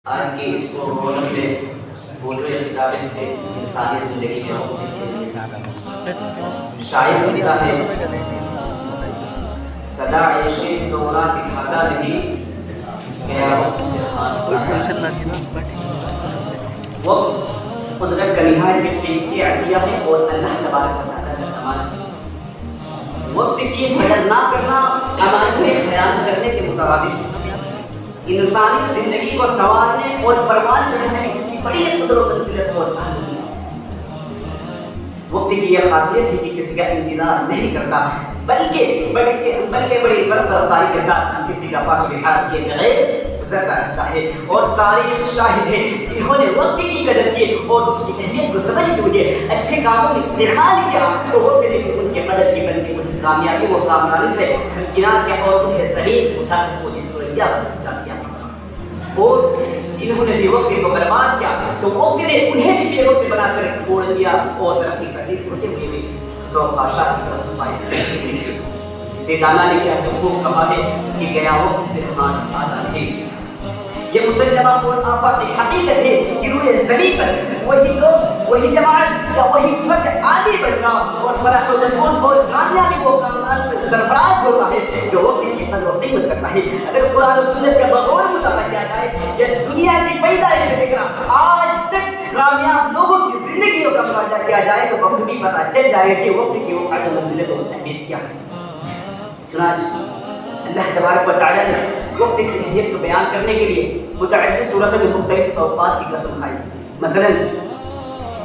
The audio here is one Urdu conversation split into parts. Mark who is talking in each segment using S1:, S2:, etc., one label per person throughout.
S1: آج کی اس پروگرام میں موضوع کتابیں تھے انسانی زندگی میں شاعر لکھتا ہے صدا عشق دورہ دکھاتا نہیں گیا وقت قدرت کا نہایت قیمتی عطیہ ہے اور اللہ تبارک و تعالیٰ کا امانت ہے۔ وقت کی قدر نہ کرنا امانت میں خیانت کرنے کے مترادف ہے۔ انسانی زندگی کو سنوارنے اور پروان چڑھانے اس کی بڑی قدر و منزلت اور اہمیت ہے۔ وقت کی یہ خاصیت ہے کہ کسی کا انتظار نہیں کرتا بلکہ بڑی برق رفتاری کے ساتھ کسی کا پاس لحاظ کیے بغیر گزرتا رہتا ہے، اور تاریخ شاہد ہے کہ انہوں نے وقت کی قدر کی اور اس کی اہمیت کو سمجھتے ہوئے اچھے کاموں میں استعمال کیا تو وہ پھر ان کے قدر کی بلکہ ان کی کامیابی و کامیابی سے ہمکنار کے اور انہیں زمین سے اٹھا کر وہ جس سوریا پہنچا دیا۔ اور جنہوں نے بے وقت کو برباد کیا تو وقت نے انہیں بھی بے وقت بنا کر چھوڑ دیا اور ترقی پذیر ہوتے ہوئے بھی سو خواہشات کی طرف صفائی اسے دانا نے کیا تو خوب کہا ہے کہ گیا وقت پھر ہاتھ آتا نہیں۔ یہ مسلمہ اور آفات حقیقت ہے کہ روئے زمین پر وہی لوگ وہی جماعت یا وہی فرد آگے بڑھ رہا اور فرح و جنون اور کامیابی وہ کامران سے سرفراز ہوتا ہے جو وقت کی قدر و قیمت کرتا ہے۔ اگر قرآن و سنت کا بغور مطالعہ کیا جائے یا دنیا کی پیدائش سے لے کر آج تک کامیاب لوگوں کی زندگیوں کا مراجعہ کیا جائے تو بخوبی پتہ چل جائے کہ وقت کی وہ قدر و منزلت اور اہمیت کیا ہے۔ چنانچہ اللہ تبارک و تعالیٰ نے وقت کی اہمیت کو بیان کرنے کے لیے متعدد صورتوں میں مختلف اوقات کی قسم کھائی۔ مثلا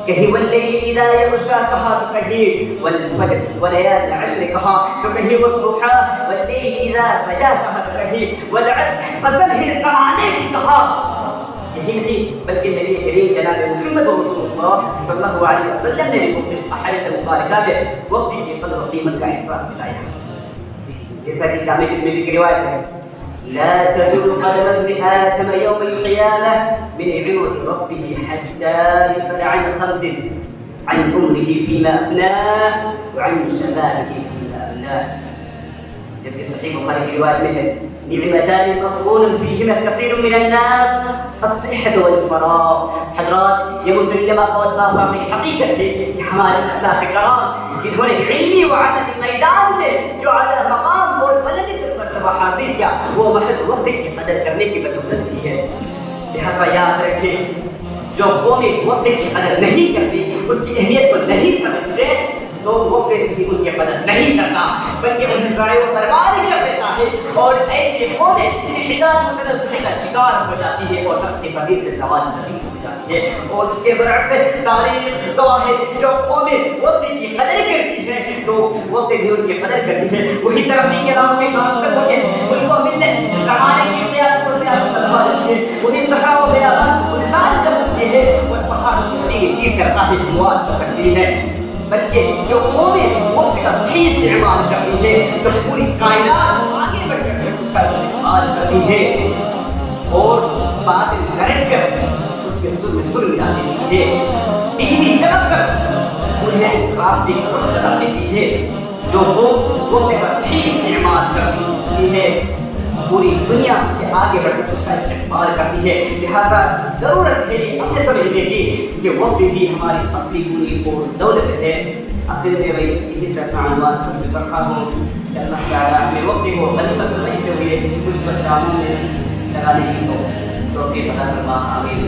S1: کہیں واللیل اذا یغشا کہا تو کہیں والفجر ولیال العشر کہا تو کہیں والضحی واللیل اذا سجا کہا تو کہیں والعصر قسم ہے زمانے کی کہا۔ یہی نہیں بلکہ نبی کریم جناب محمد رسول اللہ صلی اللہ علیہ وسلم نے بھی مختلف احادیث مبارکہ میں وقت کی قدر و قیمت کا احساس دلایا، جیسا کہ جامع ترمذی کی روایت ہے لا تزول قدم ابن آدم يوم القيامة من عوض ربه حتى يسأل عن خمس عن عمره فيما أفناه وعن شبابه فيما أبلاه۔ جبکہ صحیح بخاری کی روایت میں ہے نعمتان مغبون فيهما كثير من الناس الصحة والفراغ۔ حضرات یہ مسلمہ اور آفاقی حقیقت ہے کہ ہمارے اسلاف کرام جنہوں نے علمی و عملی میدان میں جو اعلیٰ مقام اور بلند مرتبہ حاصل کیا وہ محض وقت کی قدر کرنے کی بدولت ہی ہے۔ لہذا یاد رکھیں جو قومیں وقت کی قدر نہیں کرتی اس کی اہمیت کو نہیں سمجھتے تو وقت کی ان کی قدر نہیں کرتا بلکہ انہیں ضائع و برباد کر دیتا ہے، اور ایسی قومیں انحطاط و تنزل کا شکار ہو جاتی ہے اور ترقی پذیر سے زوال پذیر ہو جاتی ہے۔ اور اس کے برعکس تاریخ گواہ ہے جو قومیں وقت کی قدر کرتی ہیں تو وقت بھی ان کی قدر کرتی ہے، وہی ترقی کے راہ میں کامیاب ہوتے ہیں، وہی وہ ملت زمانے کی قیادت کو سیاست کروا لیتی ہے، وہی صحرا و بیابان کو نثار کر سکتی ہے اور پہاڑوں کو چیر کر راہ مواد کر سکتی ہے۔ بلکہ جو قومیں وقت کا صحیح استعمال کرتی ہے تو پوری کائنات آگے بڑھ کر اس کا استعمال کرتی ہے اور باتیں گرج کر اس کے سر میں سر ملا دیتی ہے، بجلی چمک کر انہیں اس راستے کی طرف چلا دیتی ہے۔ جو وقت کا صحیح استعمال کرتی ہے پوری دنیا اس کے آگے بڑھ کر اس کا استقبال کرتی ہے۔ لہذا ضرورت ہے اپنے سمجھنے کی کہ وقت بھی ہماری اصلی پوری اور دولت ہے۔ آخر میں میں یہی سے اپنا عنوان رکھا ہوں کہ اللہ تعالیٰ اپنے وقت کو غنیمت سمجھتے ہوئے مثبت کاموں میں لگانے کی توفیق عطا فرما۔ آمین۔